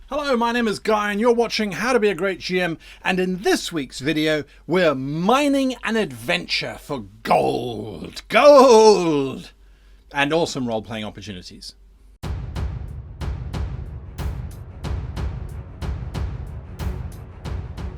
Hello, my name is Guy and you're watching How to Be a Great GM, and in this week's video we're mining an adventure for gold! Gold! And awesome role-playing opportunities.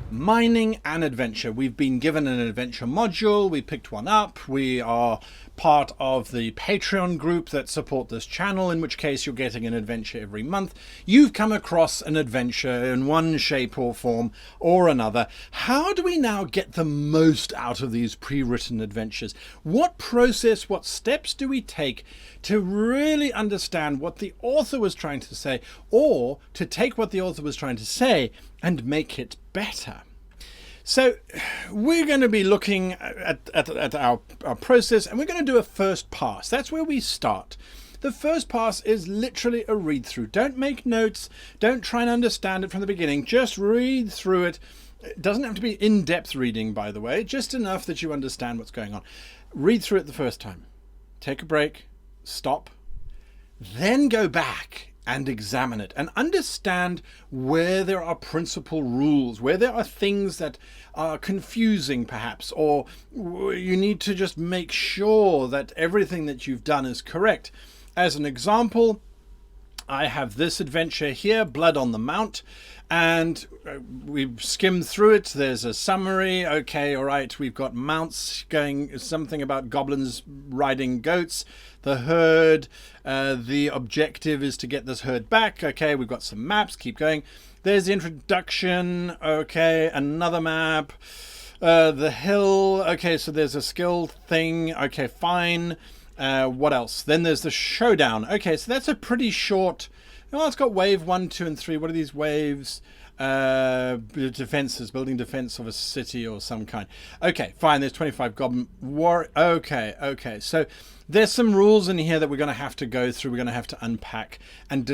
Mining an adventure. We've been given an adventure module, we picked one up, we are part of the Patreon group that support this channel, in which case you're getting an adventure every month. You've come across an adventure in one shape or form or another. How do we now get the most out of these pre-written adventures? What process, what steps do we take to really understand what the author was trying to say, or to take what the author was trying to say and make it better? So we're going to be looking at our process, and we're going to do a first pass. That's where we start. The first pass is literally a read through. Don't make notes. Don't try and understand it from the beginning. Just read through it. It doesn't have to be in-depth reading, by the way, just enough that you understand what's going on. Read through it the first time. Take a break. Stop. Then go back and examine it and understand where there are principal rules, where there are things that are confusing perhaps, or you need to just make sure that everything that you've done is correct. As an example, I have this adventure here, Blood on the Mount, and we've skimmed through it. There's a summary. Okay, all right, we've got mounts going, something about goblins riding goats, the herd, the objective is to get this herd back. Okay, we've got some maps, keep going. There's the introduction. Okay, another map, the hill. Okay, so there's a skill thing. Okay, fine. What else? Then there's the showdown. Okay, so that's a pretty short. Well, it's got wave 1, 2, and 3. What are these waves? Defenses, building defense of a city or some kind. Okay, fine. There's 25 goblin war. Okay. So there's some rules in here that we're going to have to go through. We're going to have to unpack and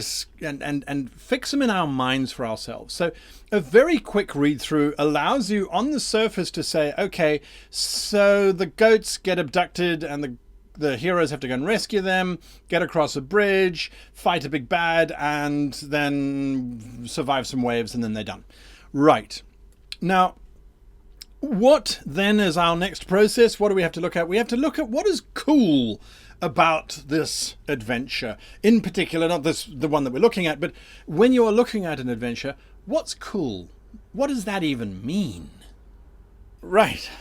fix them in our minds for ourselves. So a very quick read through allows you on the surface to say, okay, so the goats get abducted and the heroes have to go and rescue them, get across a bridge, fight a big bad, and then survive some waves, and then they're done. Right. Now, what then is our next process? What do we have to look at? We have to look at what is cool about this adventure. In particular, not the one that we're looking at, but when you're looking at an adventure, what's cool? What does that even mean? Right.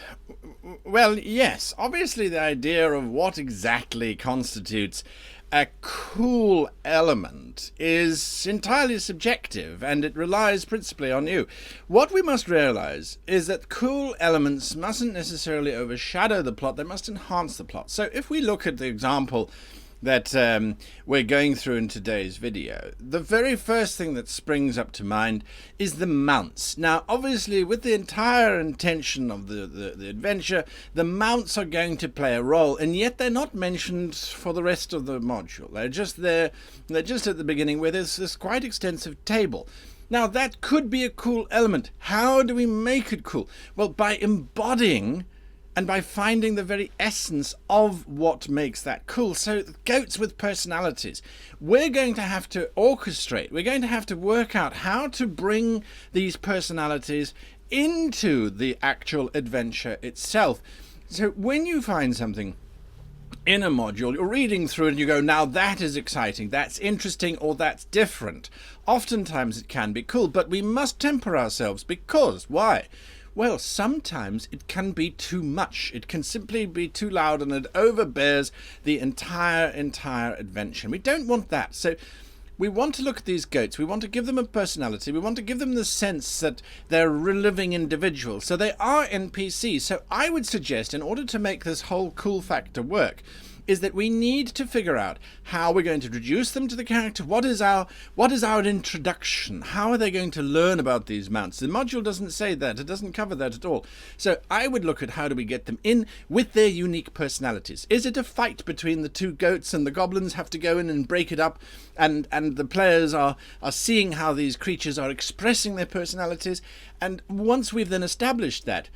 Well, yes, obviously the idea of what exactly constitutes a cool element is entirely subjective, and it relies principally on you. What we must realize is that cool elements mustn't necessarily overshadow the plot, they must enhance the plot. So if we look at the example that we're going through in today's video, the very first thing that springs up to mind is the mounts. Now, obviously, with the entire intention of the adventure, the mounts are going to play a role, and yet they're not mentioned for the rest of the module. They're just there, they're just at the beginning where there's this quite extensive table. Now, that could be a cool element. How do we make it cool? Well, by embodying and by finding the very essence of what makes that cool. So goats with personalities. We're going to have to orchestrate. We're going to have to work out how to bring these personalities into the actual adventure itself. So when you find something in a module, you're reading through it and you go, now that is exciting, that's interesting, or that's different. Oftentimes it can be cool, but we must temper ourselves because, why? Well, sometimes it can be too much. It can simply be too loud and it overbears the entire adventure. We don't want that. So we want to look at these goats. We want to give them a personality. We want to give them the sense that they're living individuals. So they are NPCs. So I would suggest, in order to make this whole cool factor work, is that we need to figure out how we're going to introduce them to the character. What is our introduction? How are they going to learn about these mounts? The module doesn't say that. It doesn't cover that at all. So I would look at how do we get them in with their unique personalities. Is it a fight between the two goats and the goblins have to go in and break it up, and the players are seeing how these creatures are expressing their personalities? And once we've then established that,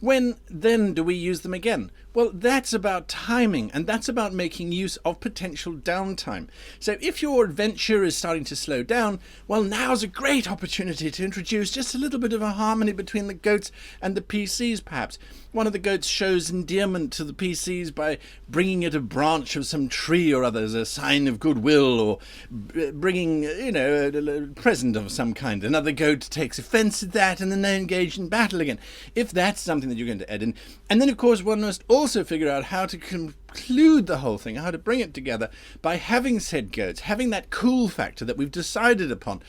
when then do we use them again? Well, that's about timing, and that's about making use of potential downtime. So if your adventure is starting to slow down, well, now's a great opportunity to introduce just a little bit of a harmony between the goats and the PCs, perhaps. One of the goats shows endearment to the PCs by bringing it a branch of some tree or other as a sign of goodwill, or bringing, a present of some kind. Another goat takes offense at that, and then they engage in battle again. If that's something that you're going to add in. And then, of course, one must also figure out how to conclude the whole thing, how to bring it together by having said goats, having that cool factor that we've decided upon,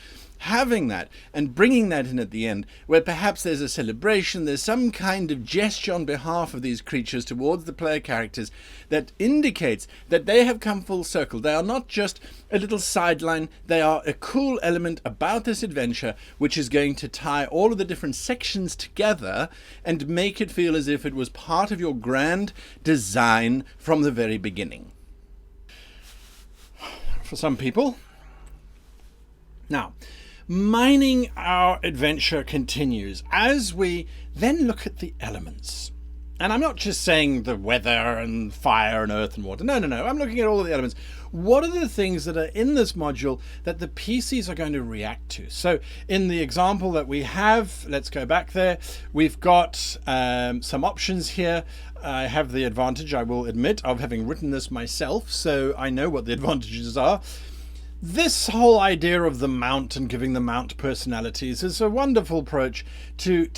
having that and bringing that in at the end, where perhaps there's a celebration, there's some kind of gesture on behalf of these creatures towards the player characters that indicates that they have come full circle. They are not just a little sideline, they are a cool element about this adventure which is going to tie all of the different sections together and make it feel as if it was part of your grand design from the very beginning. For some people. Now, mining our adventure continues as we then look at the elements. And I'm not just saying the weather and fire and earth and water. No. I'm looking at all of the elements. What are the things that are in this module that the PCs are going to react to? So in the example that we have, let's go back there. We've got some options here. I have the advantage, I will admit, of having written this myself, so I know what the advantages are. This whole idea of the mount and giving the mount personalities is a wonderful approach to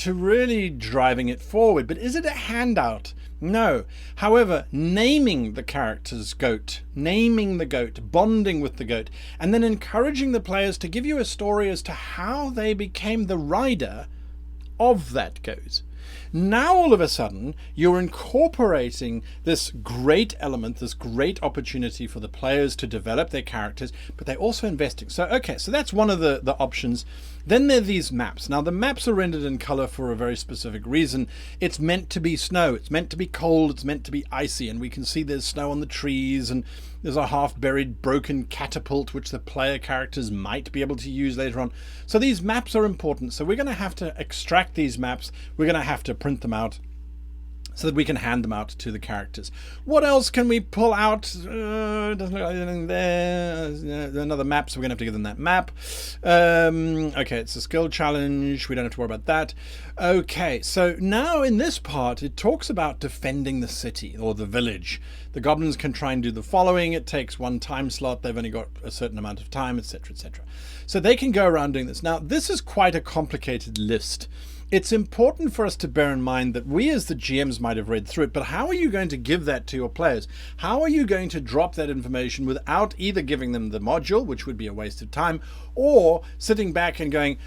really driving it forward. But is it a handout? No. However, naming the character's goat, naming the goat, bonding with the goat, and then encouraging the players to give you a story as to how they became the rider of that goat. Now all of a sudden you're incorporating this great element, this great opportunity for the players to develop their characters, but they're also investing. So that's one of the options. Then there are these maps. Now the maps are rendered in color for a very specific reason. It's meant to be snow, it's meant to be cold, it's meant to be icy, and we can see there's snow on the trees, and there's a half-buried broken catapult which the player characters might be able to use later on. So these maps are important. So we're going to have to extract these maps. We're going to have to print them out so that we can hand them out to the characters. What else can we pull out? Doesn't look like anything there. Another map, so we're going to have to give them that map. Okay, it's a skill challenge. We don't have to worry about that. Okay, so now in this part, it talks about defending the city or the village. The goblins can try and do the following. It takes one time slot. They've only got a certain amount of time, etc., etc. So they can go around doing this. Now, this is quite a complicated list. It's important for us to bear in mind that we as the GMs might have read through it, but how are you going to give that to your players? How are you going to drop that information without either giving them the module, which would be a waste of time, or sitting back and going,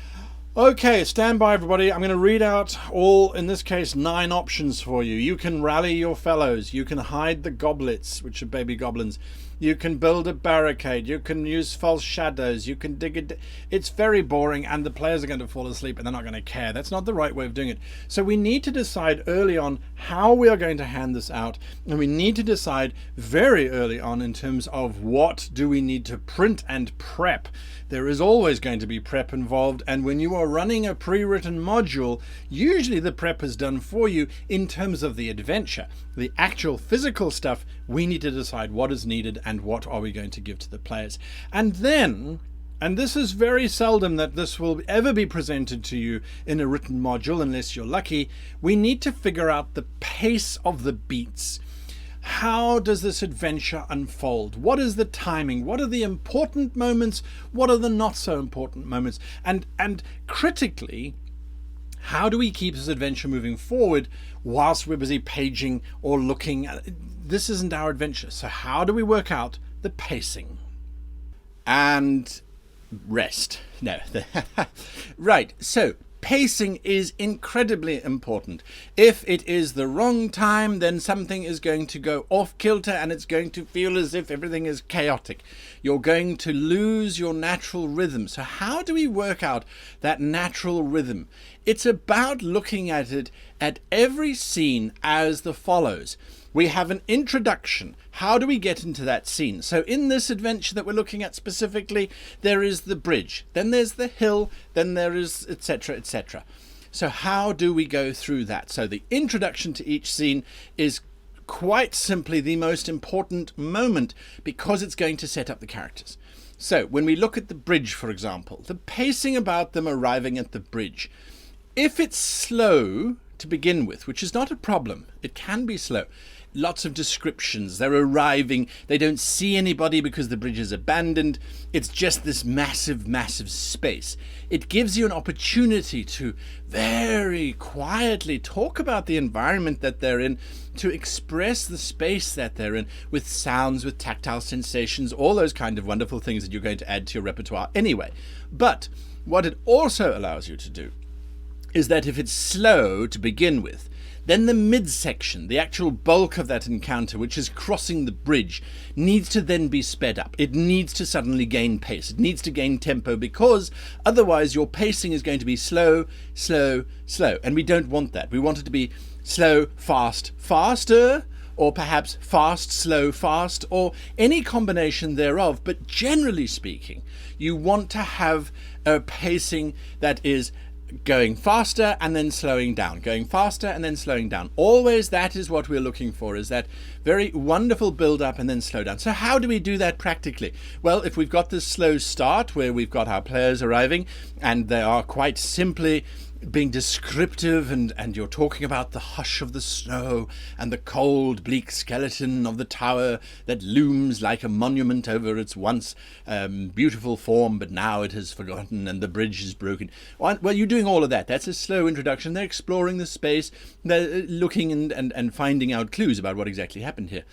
okay, stand by everybody, I'm going to read out all, in this case, 9 options for you. You can rally your fellows, you can hide the goblets, which are baby goblins, you can build a barricade, you can use false shadows, you can dig it. It's very boring, and the players are going to fall asleep and they're not going to care. That's not the right way of doing it. So we need to decide early on how we are going to hand this out, and we need to decide very early on in terms of what do we need to print and prep. There is always going to be prep involved, and when you are running a pre-written module, usually the prep is done for you in terms of the adventure. The actual physical stuff, we need to decide what is needed and what are we going to give to the players. And then, and this is very seldom that this will ever be presented to you in a written module unless you're lucky, we need to figure out the pace of the beats. How does this adventure unfold? What is the timing? What are the important moments? What are the not so important moments? And critically, how do we keep this adventure moving forward whilst we're busy paging or looking at it? This isn't our adventure. So how do we work out the pacing? And rest. No. Right. So pacing is incredibly important. If it is the wrong time, then something is going to go off kilter and it's going to feel as if everything is chaotic. You're going to lose your natural rhythm. So how do we work out that natural rhythm? It's about looking at it at every scene as the follows. We have an introduction. How do we get into that scene? So in this adventure that we're looking at specifically, there is the bridge, then there's the hill, then there is etc., etc. So how do we go through that? So the introduction to each scene is quite simply the most important moment because it's going to set up the characters. So when we look at the bridge, for example, the pacing about them arriving at the bridge, if it's slow to begin with, which is not a problem, it can be slow. Lots of descriptions, they're arriving, they don't see anybody because the bridge is abandoned. It's just this massive, massive space. It gives you an opportunity to very quietly talk about the environment that they're in, to express the space that they're in with sounds, with tactile sensations, all those kind of wonderful things that you're going to add to your repertoire anyway. But what it also allows you to do is that if it's slow to begin with, then the midsection, the actual bulk of that encounter, which is crossing the bridge, needs to then be sped up. It needs to suddenly gain pace. It needs to gain tempo, because otherwise your pacing is going to be slow, slow, slow. And we don't want that. We want it to be slow, fast, faster, or perhaps fast, slow, fast, or any combination thereof. But generally speaking, you want to have a pacing that is going faster and then slowing down, going faster and then slowing down. Always that is what we're looking for, is that very wonderful build up and then slow down. So how do we do that practically? Well, if we've got this slow start where we've got our players arriving and they are quite simply being descriptive, and you're talking about the hush of the snow and the cold, bleak skeleton of the tower that looms like a monument over its once beautiful form, but now it has forgotten and the bridge is broken. Well, you're doing all of that. That's a slow introduction. They're exploring the space. They're looking and finding out clues about what exactly happened here.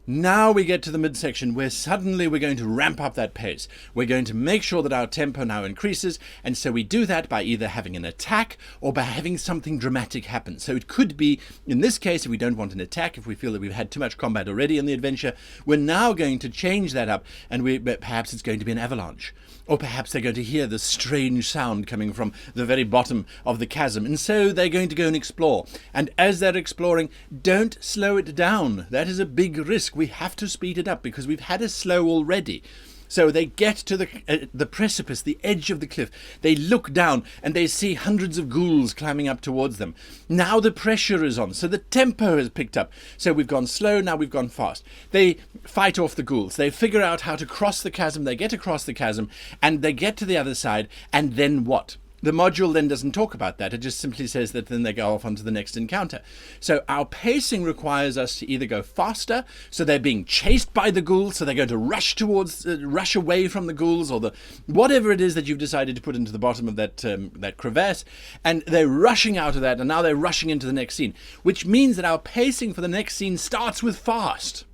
Now we get to the midsection where suddenly we're going to ramp up that pace. We're going to make sure that our tempo now increases, and so we do that by either having an attack or by having something dramatic happen. So it could be, in this case, if we don't want an attack, if we feel that we've had too much combat already in the adventure, we're now going to change that up, and perhaps it's going to be an avalanche. Or perhaps they're going to hear the strange sound coming from the very bottom of the chasm, and so they're going to go and explore. And as they're exploring, don't slow it down. That is a big risk. We have to speed it up because we've had a slow already. So they get to the precipice, the edge of the cliff. They look down and they see hundreds of ghouls climbing up towards them. Now the pressure is on, so the tempo has picked up. So we've gone slow, now we've gone fast. They fight off the ghouls. They figure out how to cross the chasm. They get across the chasm and they get to the other side. And then what? The module then doesn't talk about that. It just simply says that then they go off onto the next encounter. So our pacing requires us to either go faster, so they're being chased by the ghouls, so they're going to rush away from the ghouls, or whatever it is that you've decided to put into the bottom of that crevasse, and they're rushing out of that, and now they're rushing into the next scene, which means that our pacing for the next scene starts with fast.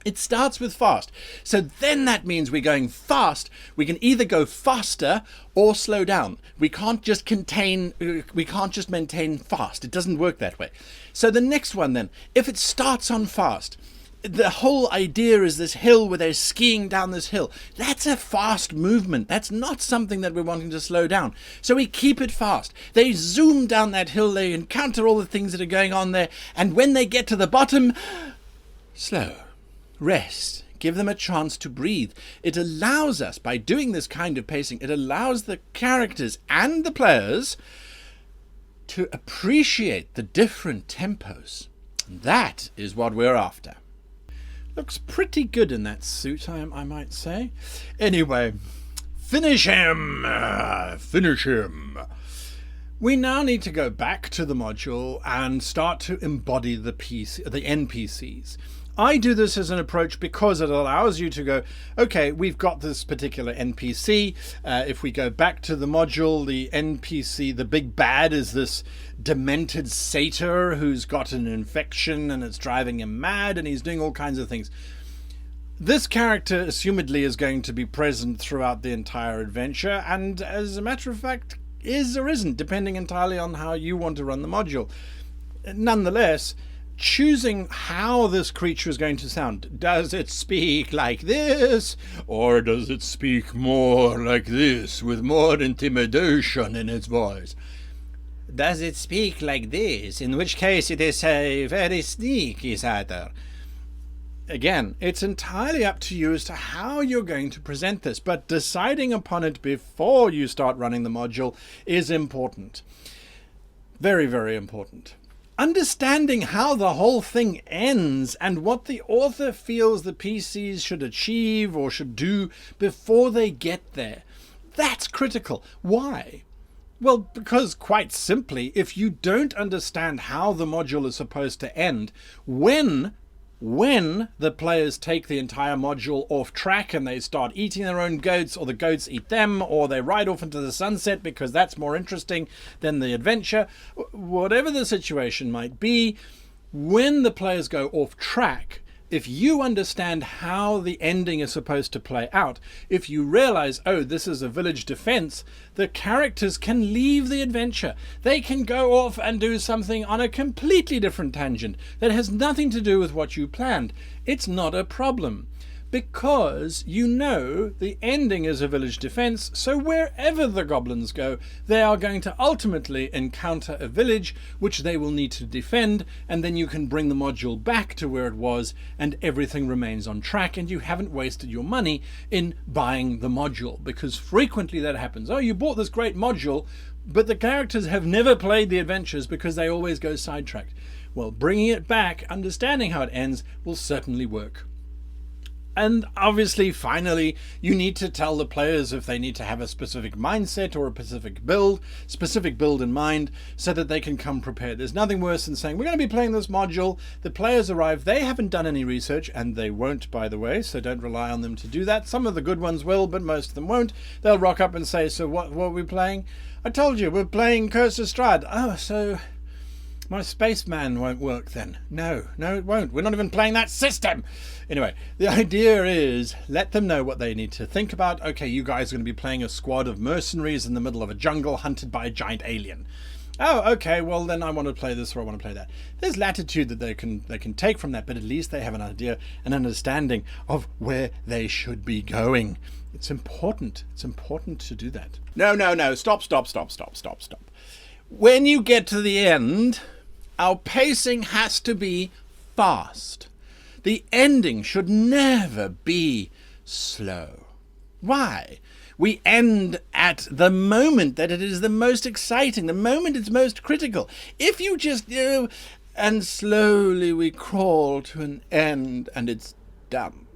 It starts with fast. So then that means we're going fast. We can either go faster or slow down. We can't just maintain fast. It doesn't work that way. So the next one then, if it starts on fast, the whole idea is this hill where they're skiing down this hill. That's a fast movement. That's not something that we're wanting to slow down. So we keep it fast. They zoom down that hill. They encounter all the things that are going on there. And when they get to the bottom, slow. Rest. Give them a chance to breathe. It allows us, by doing this kind of pacing, it allows the characters and the players to appreciate the different tempos. That is what we're after. Looks pretty good in that suit, I might say. Anyway, finish him! Finish him! We now need to go back to the module and start to embody the NPCs. I do this as an approach because it allows you to go, okay, we've got this particular NPC. If we go back to the module, the NPC, the big bad, is this demented satyr who's got an infection and it's driving him mad and he's doing all kinds of things. This character, assumedly, is going to be present throughout the entire adventure, and as a matter of fact, is or isn't, depending entirely on how you want to run the module. Nonetheless, choosing how this creature is going to sound. Does it speak like this? Or does it speak more like this, with more intimidation in its voice? Does it speak like this, in which case it is a very sneaky satyr? Again, it's entirely up to you as to how you're going to present this, but deciding upon it before you start running the module is important. Very, very important. Understanding how the whole thing ends and what the author feels the PCs should achieve or should do before they get there. That's critical. Why? Well, because quite simply, if you don't understand how the module is supposed to end, when the players take the entire module off track and they start eating their own goats, or the goats eat them, or they ride off into the sunset because that's more interesting than the adventure, whatever the situation might be, when the players go off track, if you understand how the ending is supposed to play out, if you realize, oh, this is a village defense, the characters can leave the adventure. They can go off and do something on a completely different tangent that has nothing to do with what you planned. It's not a problem, because you know the ending is a village defense, so wherever the goblins go, they are going to ultimately encounter a village which they will need to defend, and then you can bring the module back to where it was and everything remains on track, and you haven't wasted your money in buying the module, because frequently that happens. Oh, you bought this great module, but the characters have never played the adventures because they always go sidetracked. Well, bringing it back, understanding how it ends, will certainly work. And obviously, finally, you need to tell the players if they need to have a specific mindset or a specific build in mind, so that they can come prepared. There's nothing worse than saying, we're going to be playing this module, the players arrive, they haven't done any research, and they won't, by the way, so don't rely on them to do that. Some of the good ones will, but most of them won't. They'll rock up and say, so what are we playing? I told you, we're playing Curse of Strahd. Oh, so my spaceman won't work then. No, it won't. We're not even playing that system. Anyway, the idea is let them know what they need to think about. Okay, you guys are going to be playing a squad of mercenaries in the middle of a jungle hunted by a giant alien. Oh, okay, well then I want to play this or I want to play that. There's latitude that they can take from that, but at least they have an idea, an understanding of where they should be going. It's important. It's important to do that. No. Stop. When you get to the end, our pacing has to be fast. The ending should never be slow. Why? We end at the moment that it is the most exciting, the moment it's most critical. If you just, and slowly we crawl to an end and it's done.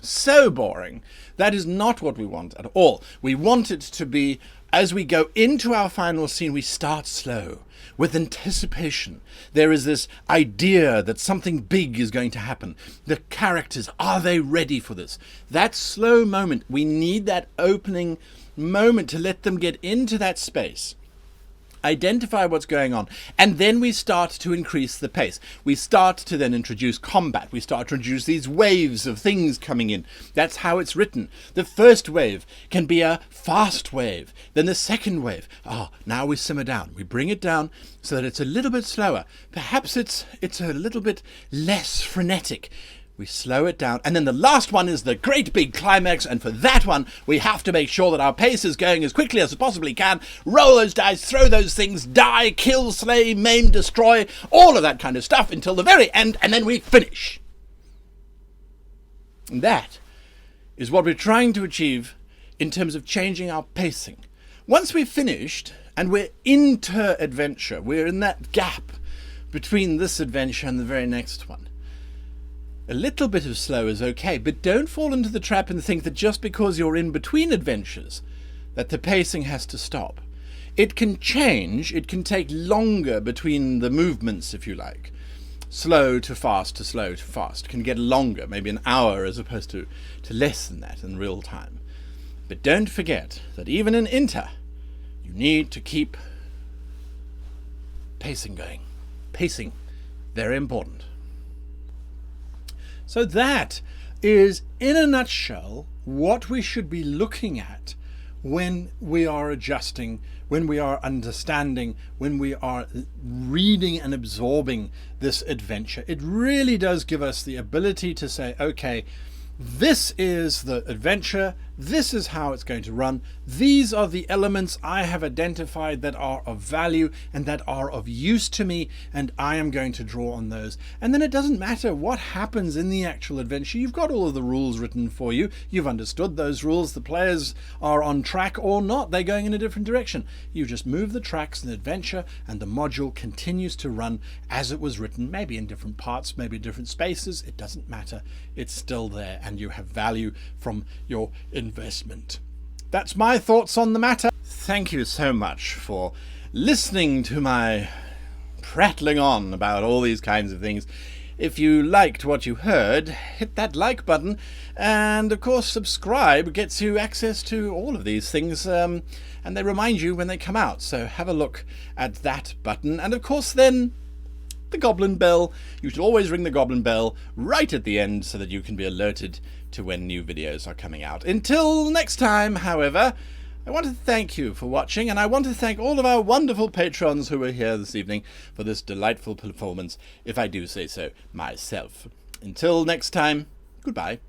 So boring. That is not what we want at all. We want it to be, as we go into our final scene, we start slow, with anticipation. There is this idea that something big is going to happen. The characters, are they ready for this? That slow moment, we need that opening moment to let them get into that space, identify what's going on, and then we start to increase the pace. We start to then introduce combat. We start to introduce these waves of things coming in. That's how it's written. The first wave can be a fast wave. Then the second wave, now we simmer down. We bring it down so that it's a little bit slower. Perhaps it's a little bit less frenetic. We slow it down, and then the last one is the great big climax, and for that one, we have to make sure that our pace is going as quickly as it possibly can. Roll those dice, throw those things, die, kill, slay, maim, destroy, all of that kind of stuff until the very end, and then we finish. And that is what we're trying to achieve in terms of changing our pacing. Once we've finished, and we're into adventure, we're in that gap between this adventure and the very next one. A little bit of slow is okay, but don't fall into the trap and think that just because you're in between adventures, that the pacing has to stop. It can change, it can take longer between the movements, if you like. Slow to fast to slow to fast. It can get longer, maybe an hour as opposed to less than that in real time. But don't forget that even in Inter, you need to keep pacing going. Pacing, very important. So that is, in a nutshell, what we should be looking at when we are adjusting, when we are understanding, when we are reading and absorbing this adventure. It really does give us the ability to say, okay, this is the adventure, This is how it's going to run. These are the elements I have identified that are of value and that are of use to me, and I am going to draw on those. And then it doesn't matter what happens in the actual adventure. You've got all of the rules written for you. You've understood those rules. The players are on track or not. They're going in a different direction. You just move the tracks in the adventure, and the module continues to run as it was written, maybe in different parts, maybe different spaces. It doesn't matter. It's still there, and you have value from your investment. That's my thoughts on the matter. Thank you so much for listening to my prattling on about all these kinds of things. If you liked what you heard, hit that like button, and of course subscribe gets you access to all of these things, and they remind you when they come out, so have a look at that button. And of course then the Goblin Bell. You should always ring the Goblin Bell right at the end so that you can be alerted to when new videos are coming out. Until next time, however, I want to thank you for watching, and I want to thank all of our wonderful patrons who are here this evening for this delightful performance, if I do say so myself. Until next time, goodbye.